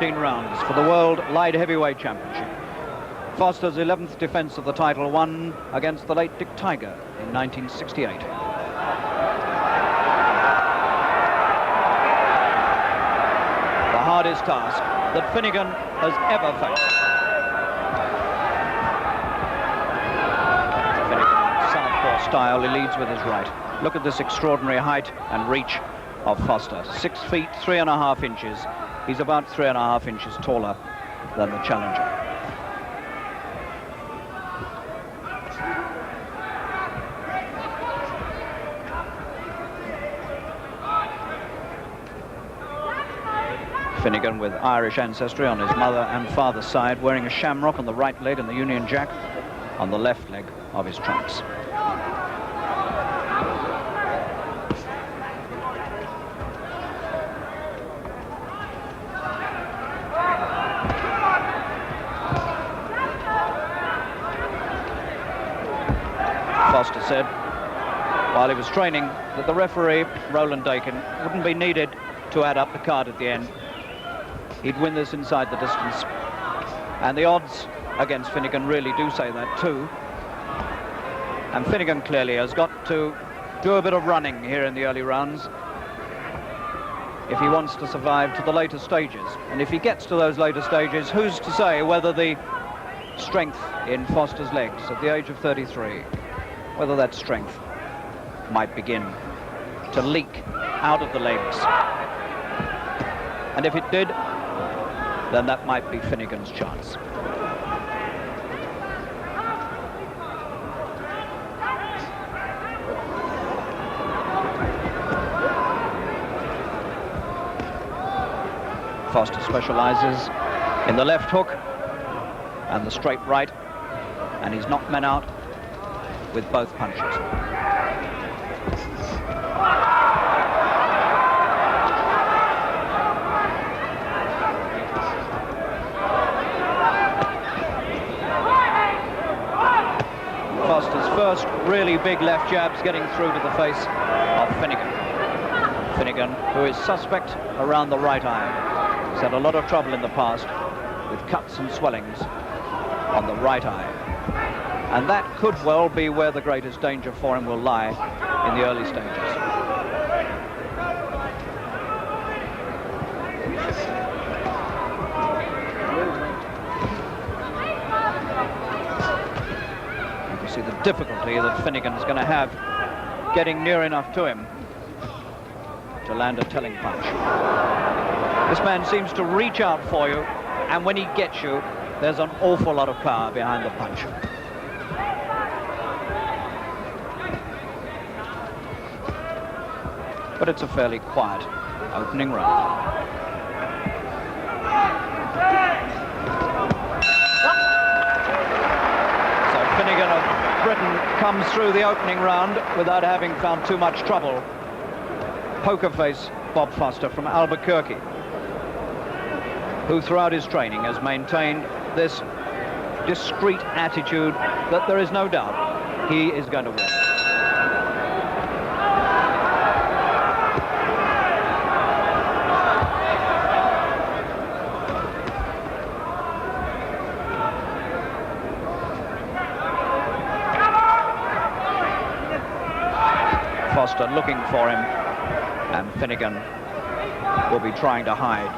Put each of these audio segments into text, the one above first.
14 rounds for the World Light Heavyweight Championship. Foster's 11th defence of the title, won against the late Dick Tiger in 1968. The hardest task that Finnegan has ever faced. Finnegan, southpaw style, he leads with his right. Look at this extraordinary height and reach of Foster. 6 feet 3.5 inches. He's about 3.5 inches taller than the challenger. Finnegan, with Irish ancestry on his mother and father's side, wearing a shamrock on the right leg and the Union Jack on the left leg of his trunks. Foster said, while he was training, that the referee, Roland Dakin, wouldn't be needed to add up the card at the end. He'd win this inside the distance. And the odds against Finnegan really do say that too. And Finnegan clearly has got to do a bit of running here in the early rounds if he wants to survive to the later stages. And if he gets to those later stages, who's to say whether the strength in Foster's legs at the age of 33, whether that strength might begin to leak out of the legs. And if it did, then that might be Finnegan's chance. Foster specializes in the left hook and the straight right, and he's knocked men out with both punches. Foster's first really big left jab's getting through to the face of Finnegan. Finnegan, who is suspect around the right eye. He's had a lot of trouble in the past with cuts and swellings on the right eye. And that could well be where the greatest danger for him will lie in the early stages. You can see the difficulty that Finnegan's going to have getting near enough to him to land a telling punch. This man seems to reach out for you, and when he gets you, there's an awful lot of power behind the punch. But it's a fairly quiet opening round. So Finnegan of Britain comes through the opening round without having found too much trouble. Poker face Bob Foster from Albuquerque, who throughout his training has maintained this discreet attitude that there is no doubt he is going to win. Foster looking for him, and Finnegan will be trying to hide.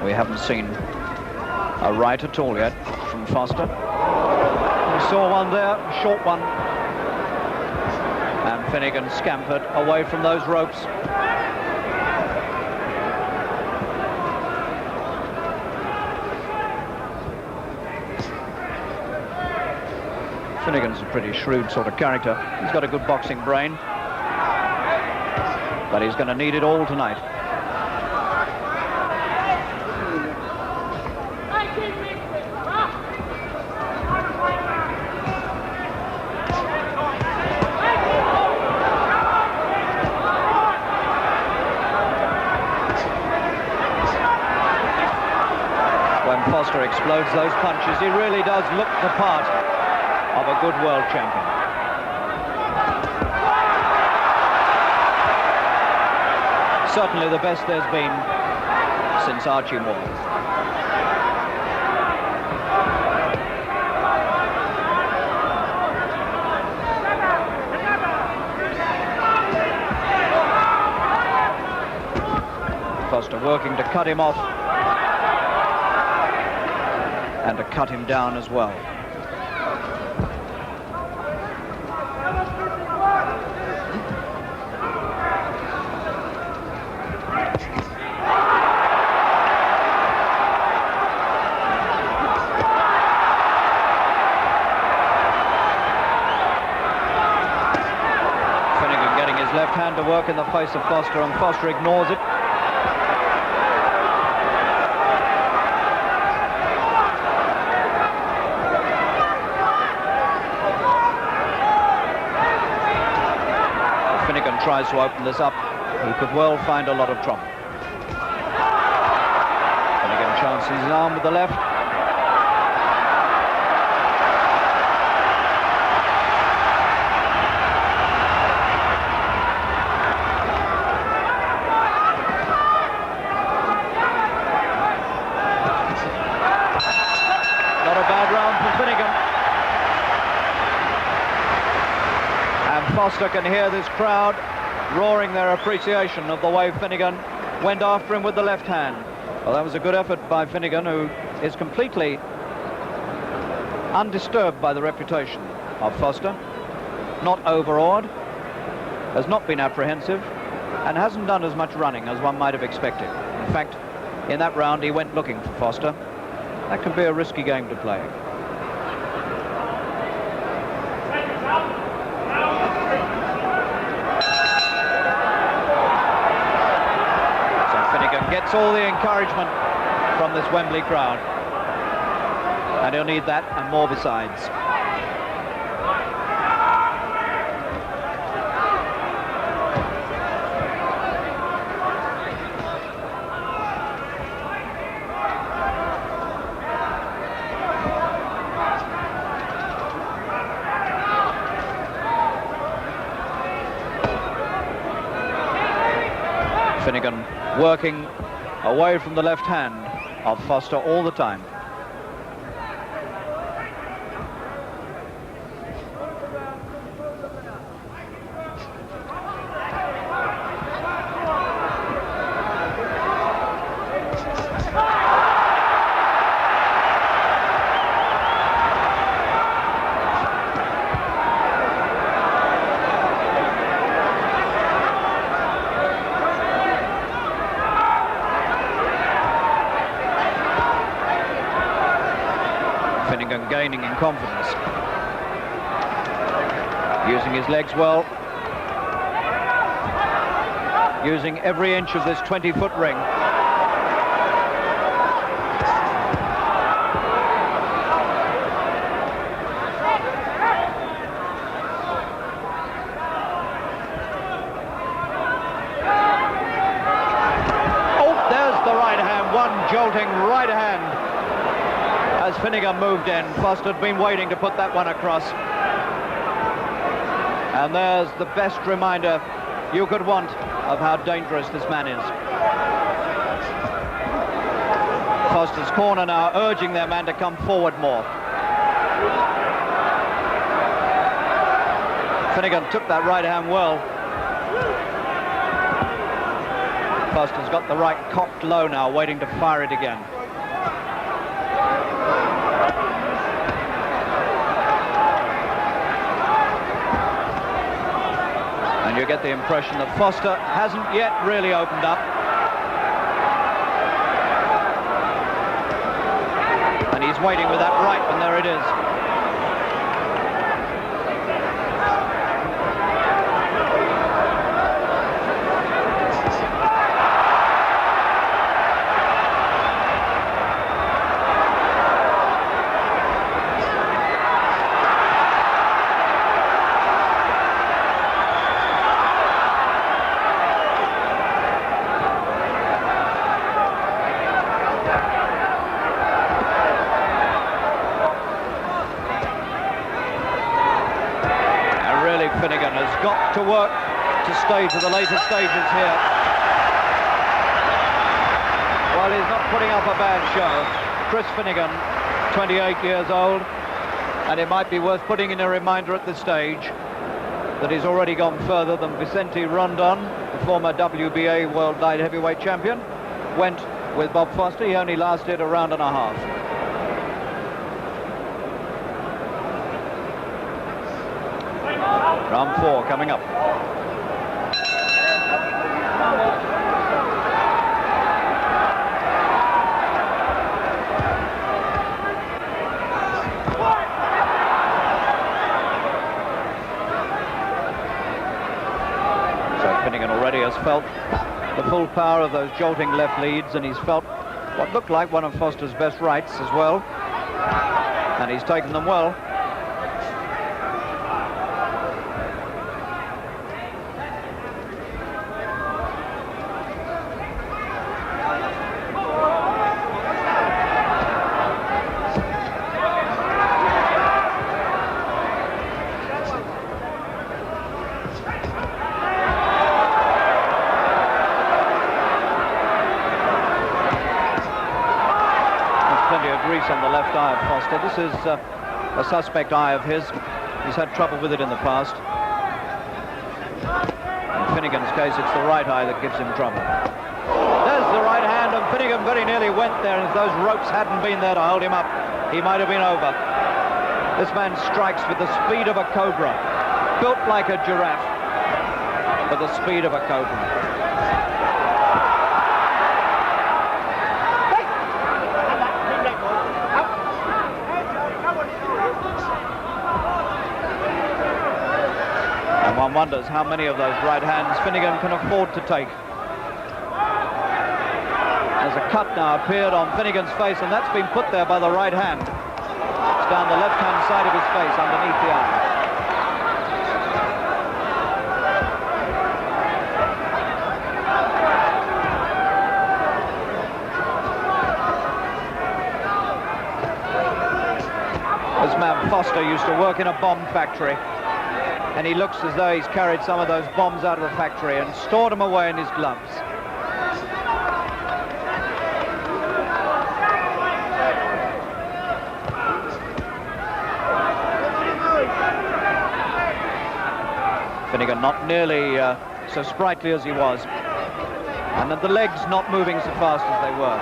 We haven't seen a right at all yet from Foster. We saw one there, a short one. And Finnegan scampered away from those ropes. Finnegan's a pretty shrewd sort of character. He's got a good boxing brain, but he's going to need it all tonight. And Foster explodes those punches. He really does look the part of a good world champion. Certainly the best there's been since Archie Moore. Foster working to cut him off and to cut him down as well. Finnegan getting his left hand to work in the face of Foster, and Foster ignores it. Finnegan tries to open this up. He could well find a lot of trouble. Finnegan chances his arm with the left. Not a bad round for Finnegan. Foster can hear this crowd roaring their appreciation of the way Finnegan went after him with the left hand. Well, that was a good effort by Finnegan, who is completely undisturbed by the reputation of Foster. Not overawed, has not been apprehensive, and hasn't done as much running as one might have expected. In fact, in that round, he went looking for Foster. That can be a risky game to play. Gets all the encouragement from this Wembley crowd, and he'll need that and more besides. Finnegan working away from the left hand of Foster all the time. Finnegan gaining in confidence, using his legs well, using every inch of this 20-foot ring. Oh, there's the right hand, one jolting right hand. As Finnegan moved in, Foster had been waiting to put that one across. And there's the best reminder you could want of how dangerous this man is. Foster's corner now urging their man to come forward more. Finnegan took that right hand well. Foster's got the right cocked low now, waiting to fire it again. And you get the impression that Foster hasn't yet really opened up. And he's waiting with that right, and there it is. work to stay to the later stages here. Well, he's not putting up a bad show. Chris Finnegan, 28 years old, and it might be worth putting in a reminder at this stage that he's already gone further than Vicente Rondon, the former WBA World Light Heavyweight Champion, went with Bob Foster. He only lasted a round and a half. Round 4 coming up. So Finnegan already has felt the full power of those jolting left leads, and he's felt what looked like one of Foster's best rights as well, and he's taken them well. On the left eye of Foster. This is a suspect eye of his. He's had trouble with it in the past. In Finnegan's case, it's the right eye that gives him trouble. There's the right hand, and Finnegan very nearly went there, and if those ropes hadn't been there to hold him up, he might have been over. This man strikes with the speed of a cobra, built like a giraffe, but the speed of a cobra. One wonders how many of those right hands Finnegan can afford to take. There's a cut now appeared on Finnegan's face, and that's been put there by the right hand. It's down the left-hand side of his face, underneath the eye. This man Foster used to work in a bomb factory, and he looks as though he's carried some of those bombs out of the factory and stored them away in his gloves. Finnegan not nearly so sprightly as he was, and the legs not moving so fast as they were.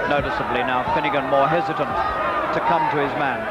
Noticeably now, Finnegan more hesitant to come to his man.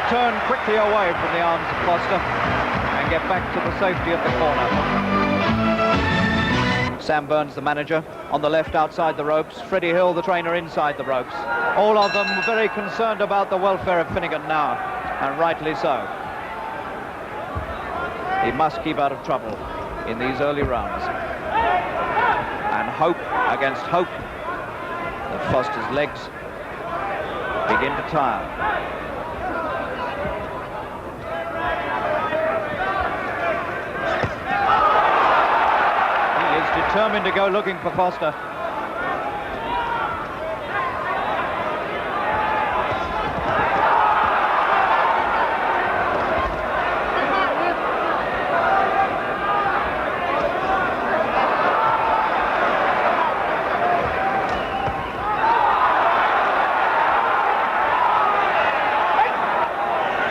Turn quickly away from the arms of Foster and get back to the safety of the corner. Sam Burns, the manager, on the left outside the ropes. Freddie Hill, the trainer, inside the ropes. All of them very concerned about the welfare of Finnegan now, and rightly so. He must keep out of trouble in these early rounds. And hope against hope that Foster's legs begin to tire. Determined to go looking for Foster.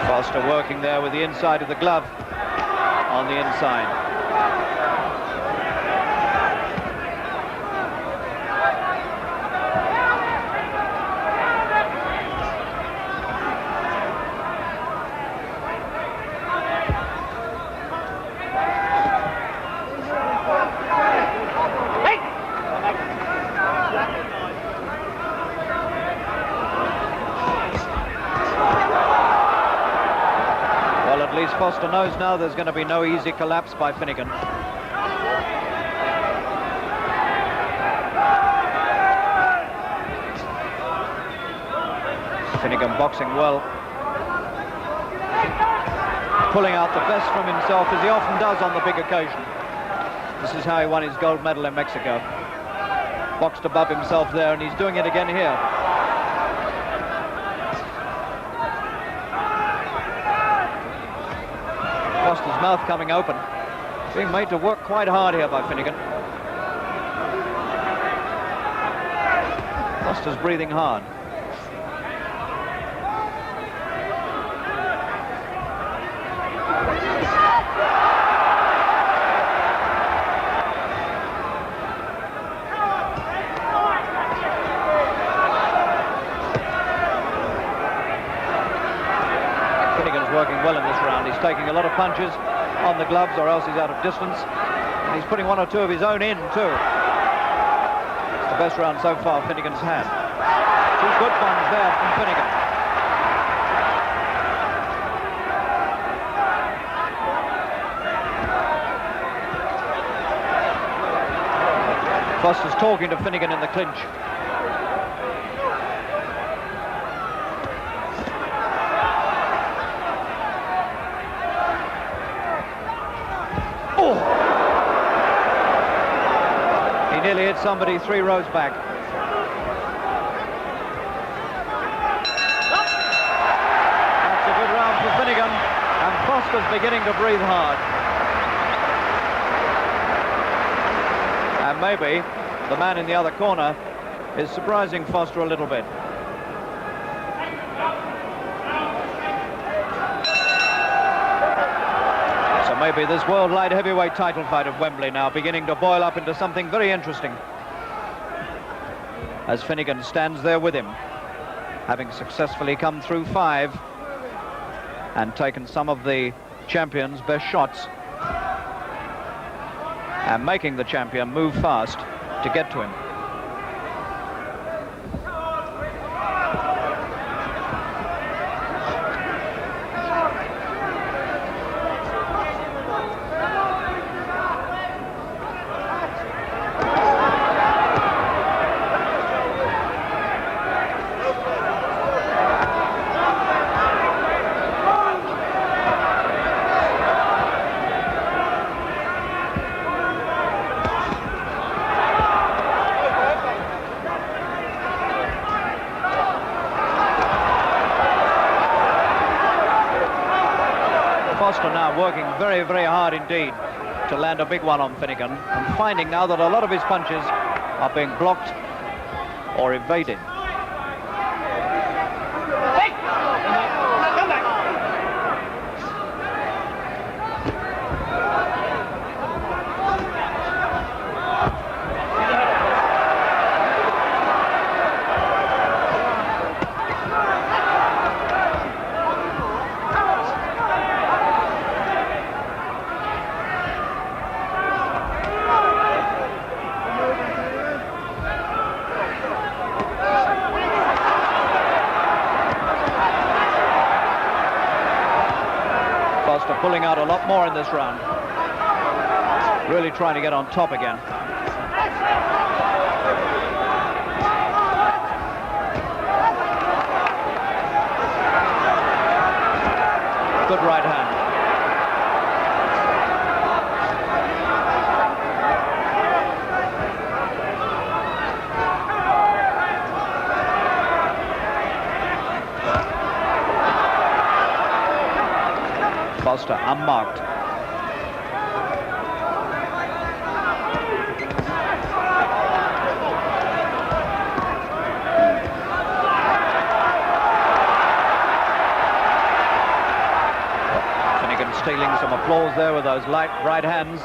Foster working there with the inside of the glove on the inside. Well, at least Foster knows now there's going to be no easy collapse by Finnegan. Finnegan boxing well. Pulling out the best from himself, as he often does on the big occasion. This is how he won his gold medal in Mexico. Boxed above himself there, and he's doing it again here. Foster's mouth coming open. Being made to work quite hard here by Finnegan. Foster's breathing hard. Working well in this round. He's taking a lot of punches on the gloves, or else he's out of distance. And he's putting one or two of his own in, too. It's the best round so far Finnegan's had. Two good ones there from Finnegan. Foster's talking to Finnegan in the clinch. Nearly hit somebody 3 rows back. That's a good round for Finnegan, and Foster's beginning to breathe hard. And maybe the man in the other corner is surprising Foster a little bit. Maybe this world light heavyweight title fight at Wembley now beginning to boil up into something very interesting, as Finnegan stands there with him, having successfully come through 5 and taken some of the champion's best shots, and making the champion move fast to get to him. Foster now working very, very hard indeed to land a big one on Finnegan, and finding now that a lot of his punches are being blocked or evaded. Pulling out a lot more in this round. Really trying to get on top again. Good right hand. Foster unmarked. Finnegan stealing some applause there with those light right hands.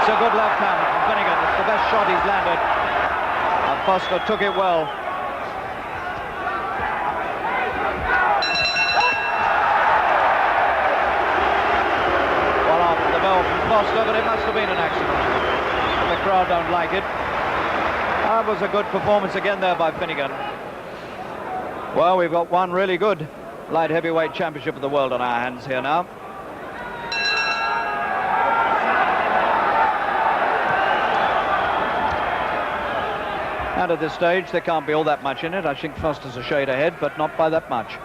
A good left hand from Finnegan. It's the best shot he's landed, and Foster took it well. crowd don't like it. That was a good performance again there by Finnegan. Well, we've got one really good light heavyweight championship of the world on our hands here now. And at this stage, there can't be all that much in it. I think Foster's a shade ahead, but not by that much.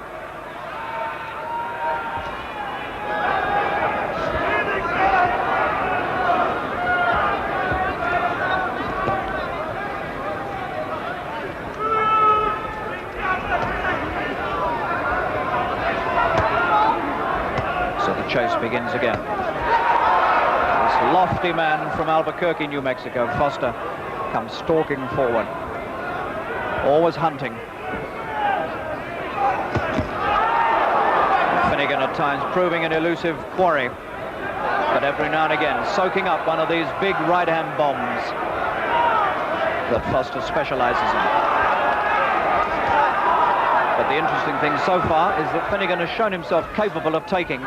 So the chase begins again. This lofty man from Albuquerque, New Mexico, Foster, comes stalking forward, always hunting. Finnegan at times proving an elusive quarry, but every now and again soaking up one of these big right-hand bombs that Foster specializes in. But the interesting thing so far is that Finnegan has shown himself capable of taking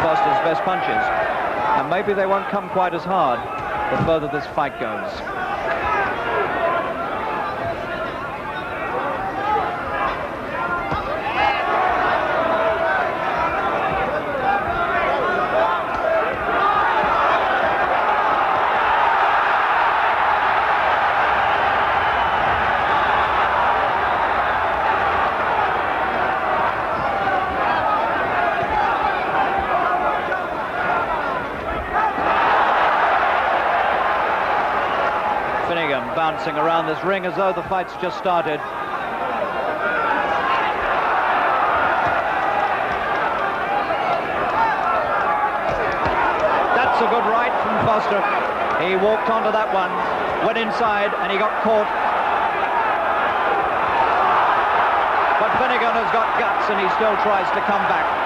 Foster's best punches, and maybe they won't come quite as hard the further this fight goes. Bouncing around this ring as though the fight's just started. That's a good right from Foster. He walked onto that one, went inside, and he got caught. But Finnegan has got guts, and he still tries to come back.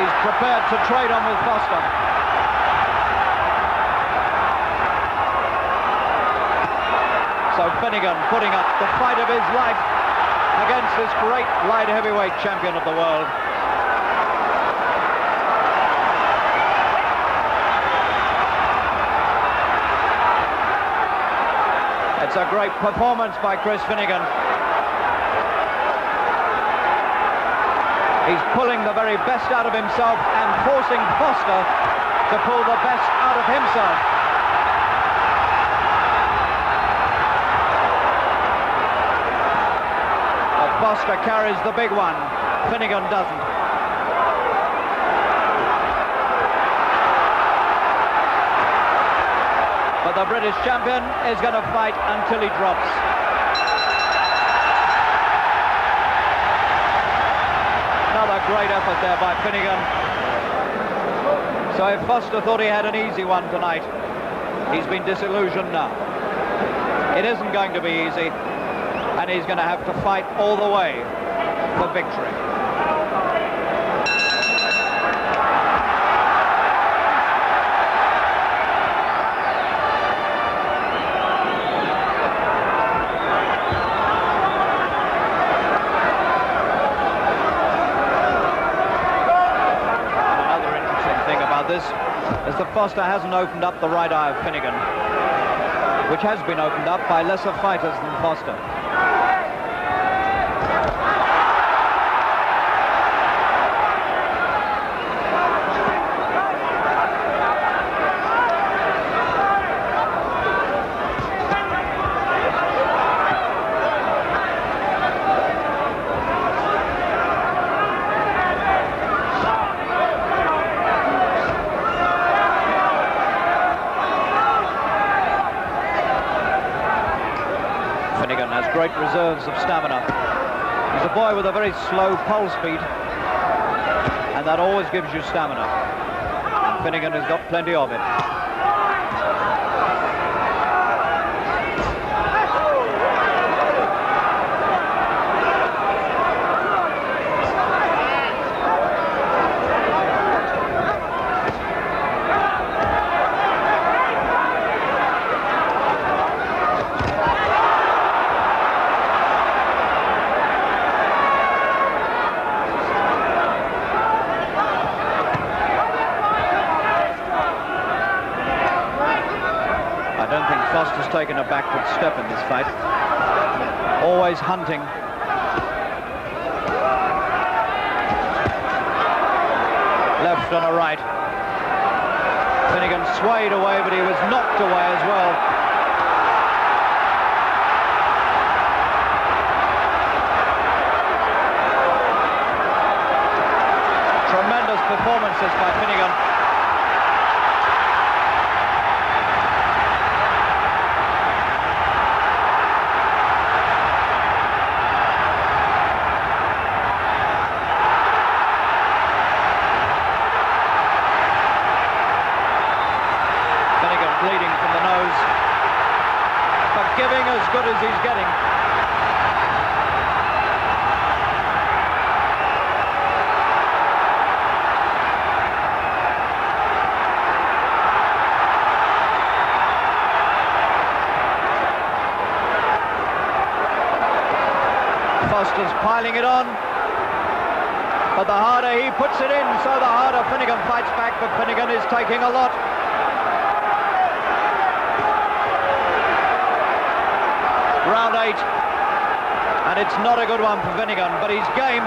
He's prepared to trade on with Foster. So Finnegan putting up the fight of his life against this great light heavyweight champion of the world. It's a great performance by Chris Finnegan. He's pulling the very best out of himself and forcing Foster to pull the best out of himself. But Foster carries the big one. Finnegan doesn't. But the British champion is going to fight until he drops. Another great effort there by Finnegan. So if Foster thought he had an easy one tonight, he's been disillusioned now. It isn't going to be easy, and he's going to have to fight all the way for victory. This is that Foster hasn't opened up the right eye of Finnegan, which has been opened up by lesser fighters than Foster. Great reserves of stamina. He's a boy with a very slow pulse beat, and that always gives you stamina. And Finnegan has got plenty of it. Foster's taken a backward step in this fight. Always hunting. Left and a right. Finnegan swayed away, but he was knocked away as well. Tremendous performances by Finnegan. Bleeding from the nose, but giving as good as he's getting. Foster's piling it on, but the harder he puts it in, so the harder Finnegan fights back, but Finnegan is taking a lot. Round 8, and it's not a good one for Finnegan, but he's game.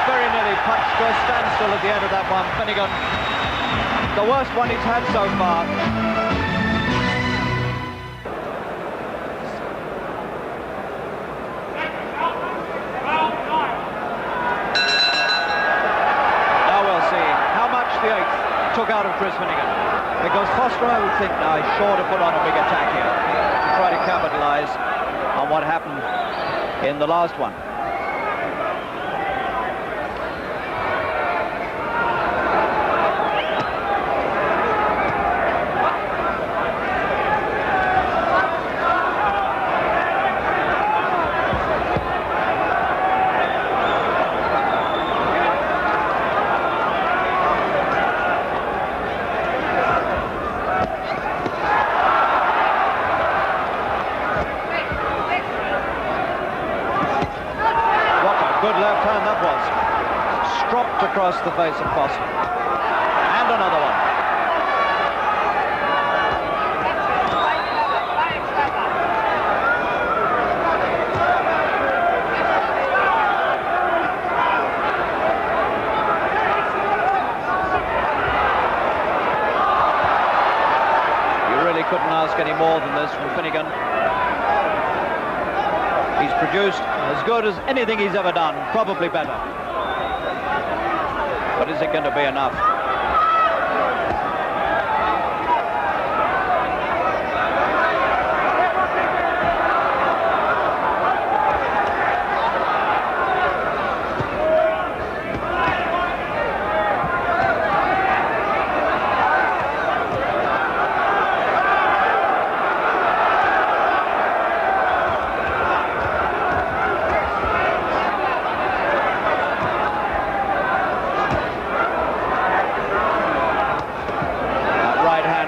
Very nearly punched to a standstill at the end of that one. Finnegan, the worst one he's had so far. Now we'll see how much the 8th took out of Chris Finnegan. Because Foster, I would think, now is sure to put on a big attack here to try to capitalise on what happened in the last one. Stropped across the face of Foster. And another one. You really couldn't ask any more than this from Finnegan. He's produced as good as anything he's ever done, probably better. But is it going to be enough?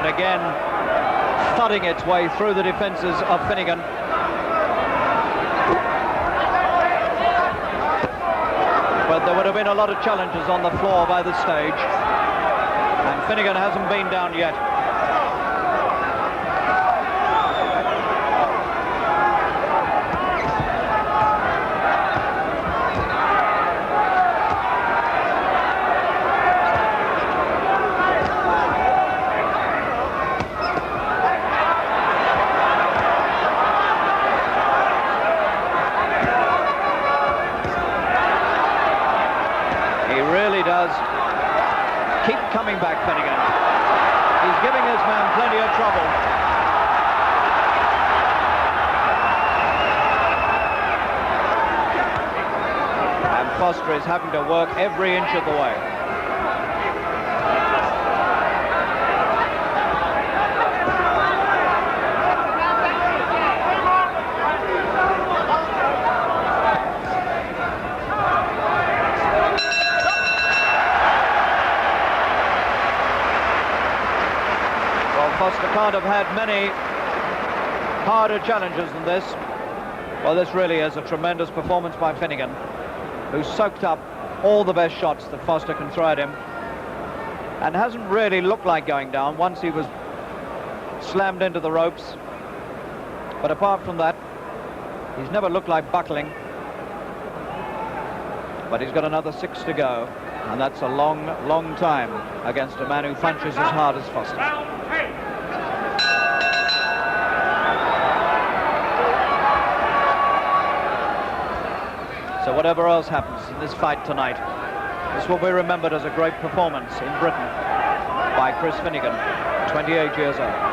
Again, thudding its way through the defences of Finnegan. But there would have been a lot of challenges on the floor by this stage, and Finnegan hasn't been down yet. Does keep coming back, Finnegan. He's giving this man plenty of trouble. And Foster is having to work every inch of the way. Foster can't have had many harder challenges than this. Well, this really is a tremendous performance by Finnegan, who soaked up all the best shots that Foster can throw at him. and hasn't really looked like going down. Once he was slammed into the ropes, but apart from that, he's never looked like buckling. But he's got another 6 to go, and that's a long, long time against a man who punches as hard as Foster. So whatever else happens in this fight tonight, this will be remembered as a great performance in Britain by Chris Finnegan, 28 years old.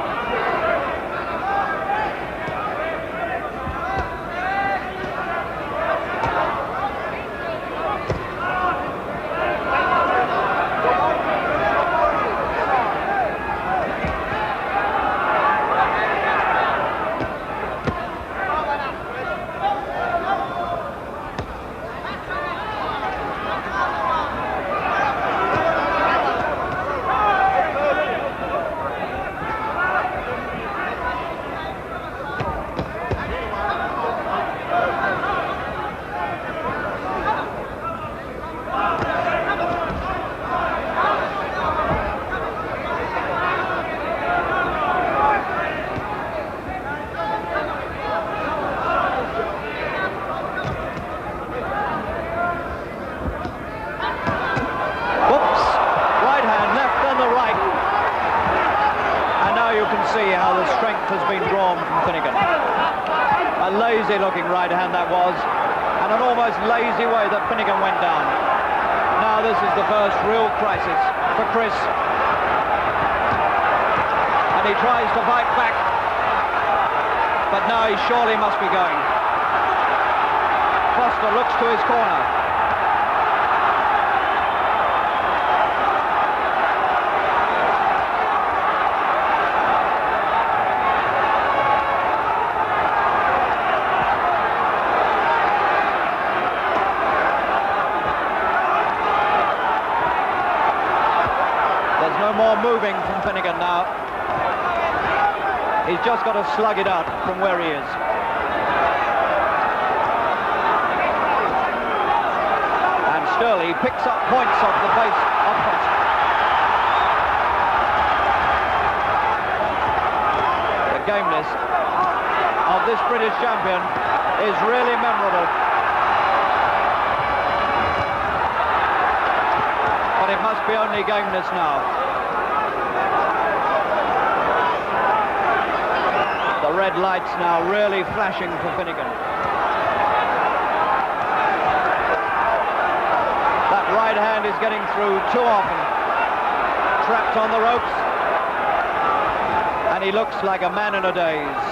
See how the strength has been drawn from Finnegan. A lazy looking right hand that was, and an almost lazy way that Finnegan went down. Now this is the first real crisis for Chris, and he tries to fight back, but now he surely must be going. Foster looks to his corner. More moving from Finnegan now. He's just got to slug it out from where he is. And still he picks up points off the face of Foster. The gameness of this British champion is really memorable. But it must be only gameness now. The red lights now really flashing for Finnegan. That right hand is getting through too often. Trapped on the ropes. And he looks like a man in a daze.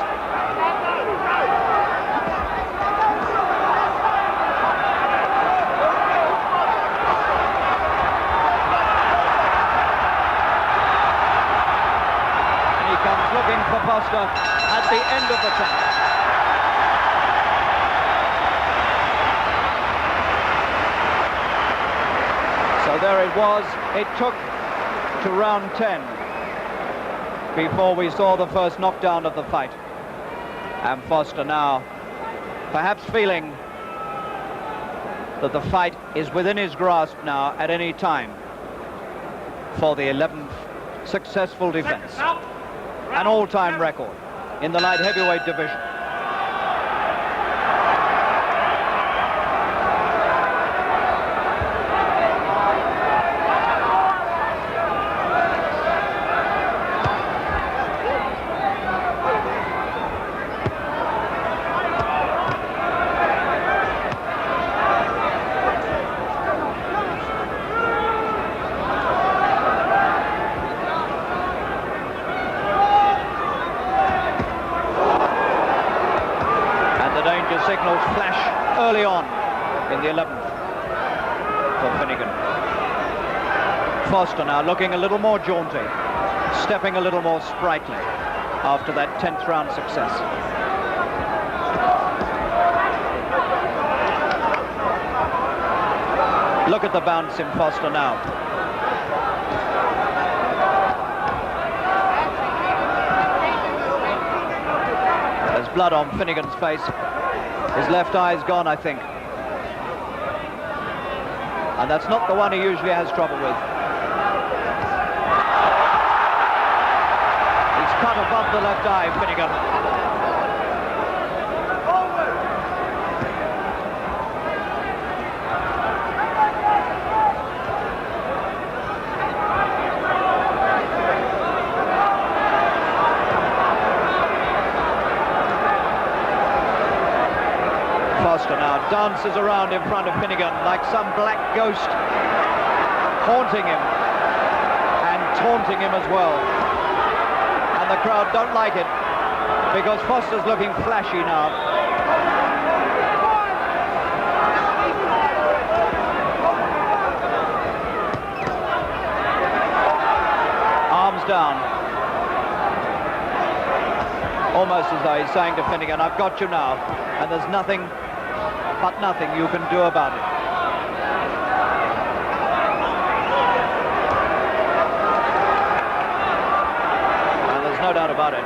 And he comes looking for Foster at the end of the count. So there it was. It took to round 10 before we saw the first knockdown of the fight. And Foster now perhaps feeling that the fight is within his grasp now at any time for the 11th successful defense. An all-time record in the light heavyweight division. Signals flash early on in the 11th for Finnegan. Foster now looking a little more jaunty, stepping a little more sprightly after that 10th round success. Look at the bounce in Foster now. There's blood on Finnegan's face. His left eye's gone, I think. And that's not the one he usually has trouble with. the left eye, Finnegan. Foster now dances around in front of Finnegan like some black ghost, haunting him and taunting him as well. And the crowd don't like it because Foster's looking flashy now. Arms down. Almost as though he's saying to Finnegan, I've got you now, and there's nothing but nothing you can do about it. And there's no doubt about it.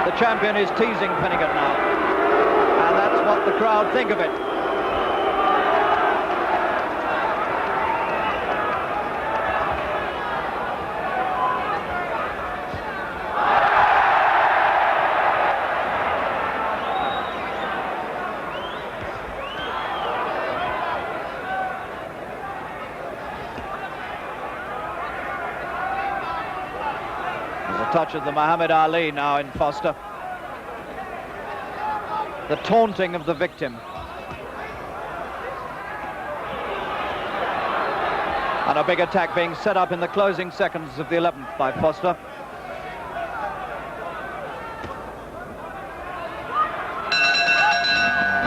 The champion is teasing Finnegan now, and that's what the crowd think of it. Touch of the Muhammad Ali now in Foster. The taunting of the victim. And a big attack being set up in the closing seconds of the 11th by Foster.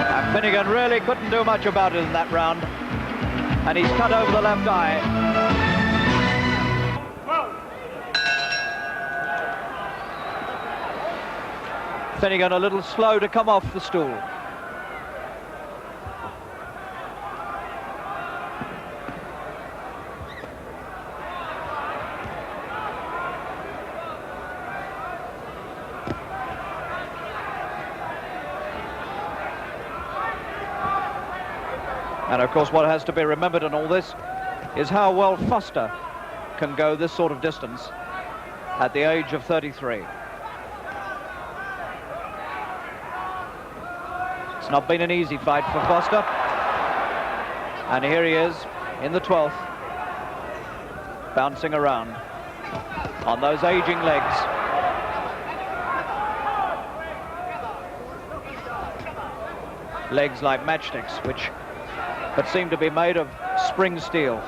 And Finnegan really couldn't do much about it in that round. And he's cut over the left eye. Finnegan a little slow to come off the stool. And of course what has to be remembered in all this is how well Foster can go this sort of distance at the age of 33. It's not been an easy fight for Foster. And here he is in the 12th, bouncing around on those aging legs. Legs like matchsticks, but seem to be made of spring steel.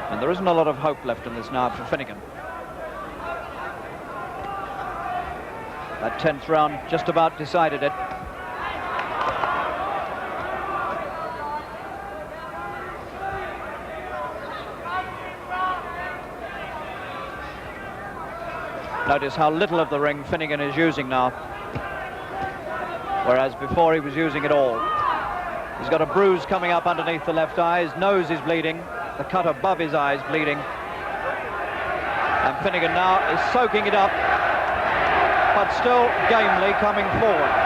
And there isn't a lot of hope left in this now for Finnegan. That 10th round just about decided it. Notice how little of the ring Finnegan is using now, whereas before he was using it all. He's got a bruise coming up underneath the left eye, his nose is bleeding, the cut above his eye is bleeding. And Finnegan now is soaking it up, but still gamely coming forward.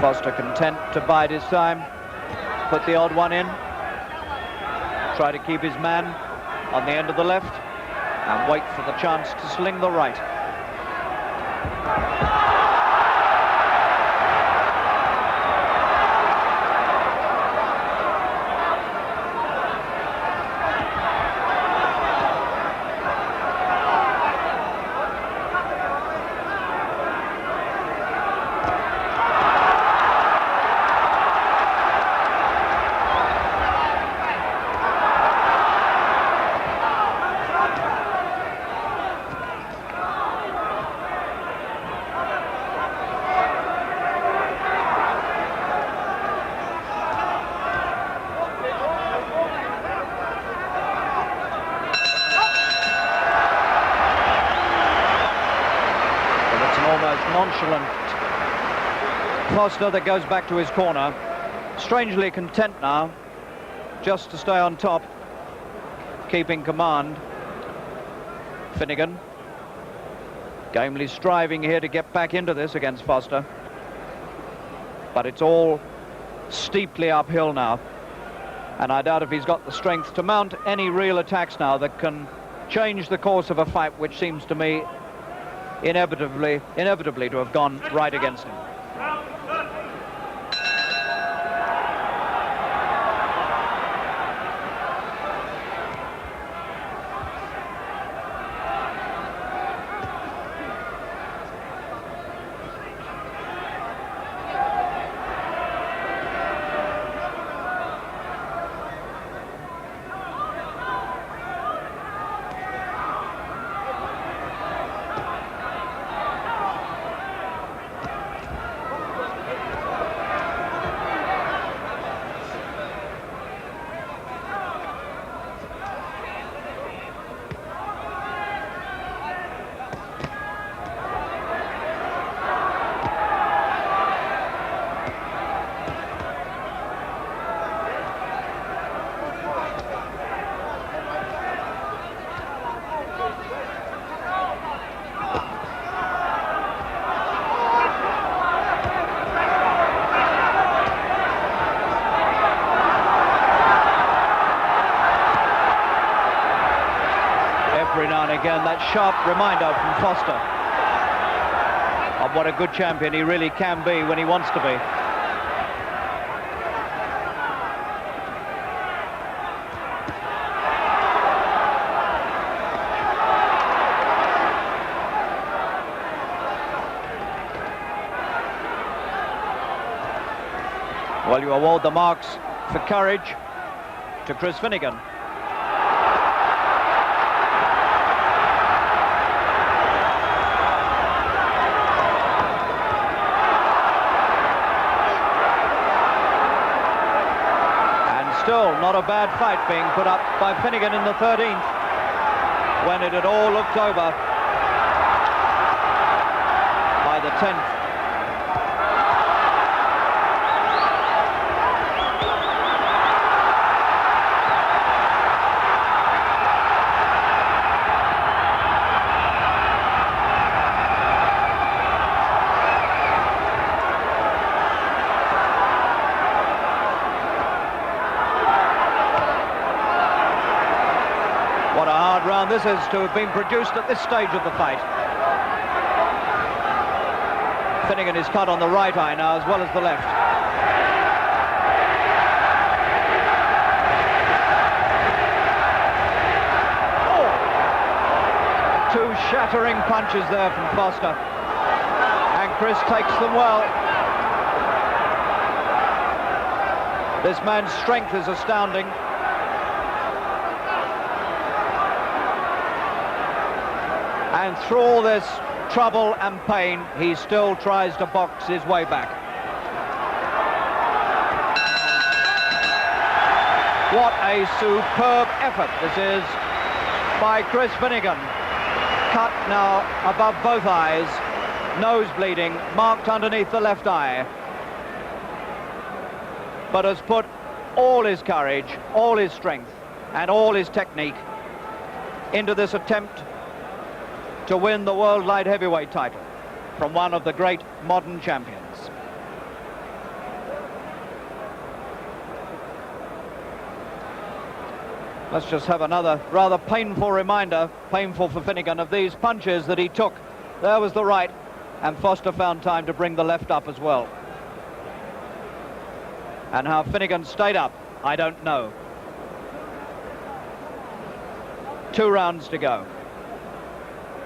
Foster content to bide his time, put the odd one in, try to keep his man on the end of the left and wait for the chance to sling the right. nonchalant Foster that goes back to his corner. Strangely content now, just to stay on top, keeping command. Finnegan, gamely striving here to get back into this against Foster. But it's all steeply uphill now. And I doubt if he's got the strength to mount any real attacks now that can change the course of a fight which seems to me inevitably to have gone right against him. Every now and again, that sharp reminder from Foster of what a good champion he really can be when he wants to be. Well, you award the marks for courage to Chris Finnegan. Still not a bad fight being put up by Finnegan in the 13th, when it had all looked over by the 10th. What a hard round this is to have been produced at this stage of the fight. Finnegan is cut on the right eye now as well as the left. Two shattering punches there from Foster. And Chris takes them well. This man's strength is astounding. And through all this trouble and pain, he still tries to box his way back. What a superb effort this is by Chris Finnegan. Cut now above both eyes, nose bleeding, marked underneath the left eye. But has put all his courage, all his strength, and all his technique into this attempt to win the world light heavyweight title from one of the great modern champions. Let's just have another rather painful reminder, painful for Finnegan, of these punches that he took. There was the right, and Foster found time to bring the left up as well. And how Finnegan stayed up, I don't know. 2 rounds to go.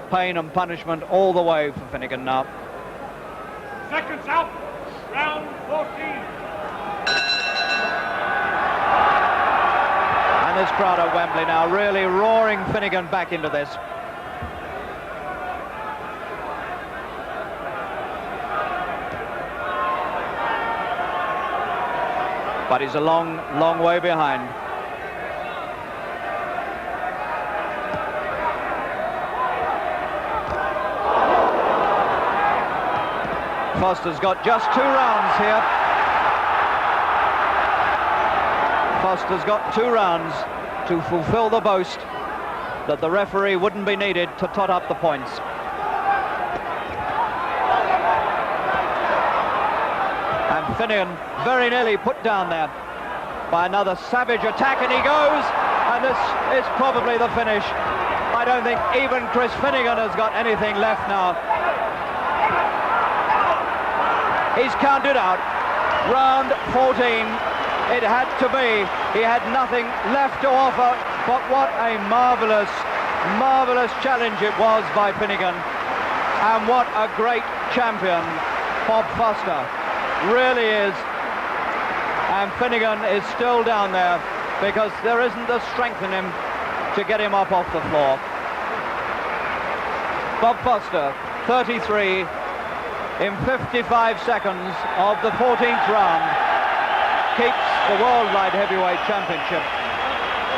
Pain and punishment all the way for Finnegan now. Seconds out, round 14. And this crowd at Wembley now really roaring Finnegan back into this. But he's a long, long way behind. Foster's got just 2 rounds here. Foster's got 2 rounds to fulfill the boast that the referee wouldn't be needed to tot up the points. And Finnegan very nearly put down there by another savage attack, and he goes, and this is probably the finish. I don't think even Chris Finnegan has got anything left now. He's counted out. Round 14, it had to be. He had nothing left to offer, but what a marvellous, marvellous challenge it was by Finnegan. And what a great champion Bob Foster really is. And Finnegan is still down there because there isn't the strength in him to get him up off the floor. Bob Foster, 33, in 55 seconds of the 14th round, keeps the World Light Heavyweight Championship.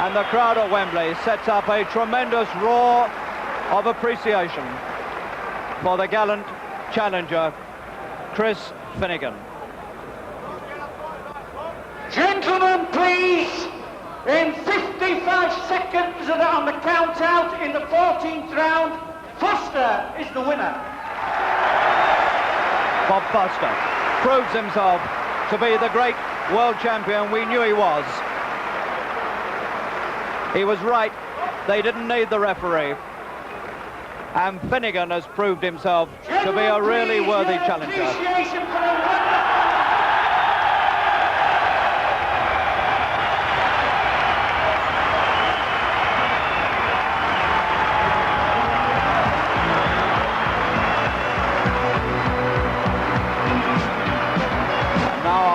And the crowd at Wembley sets up a tremendous roar of appreciation for the gallant challenger, Chris Finnegan. Gentlemen, please, in 55 seconds on the count out in the 14th round, Foster is the winner. Bob Foster proves himself to be the great world champion we knew he was. He was right, they didn't need the referee. And Finnegan has proved himself to be a really worthy challenger.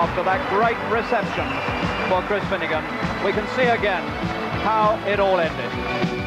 After that great reception for Chris Finnegan, we can see again how it all ended.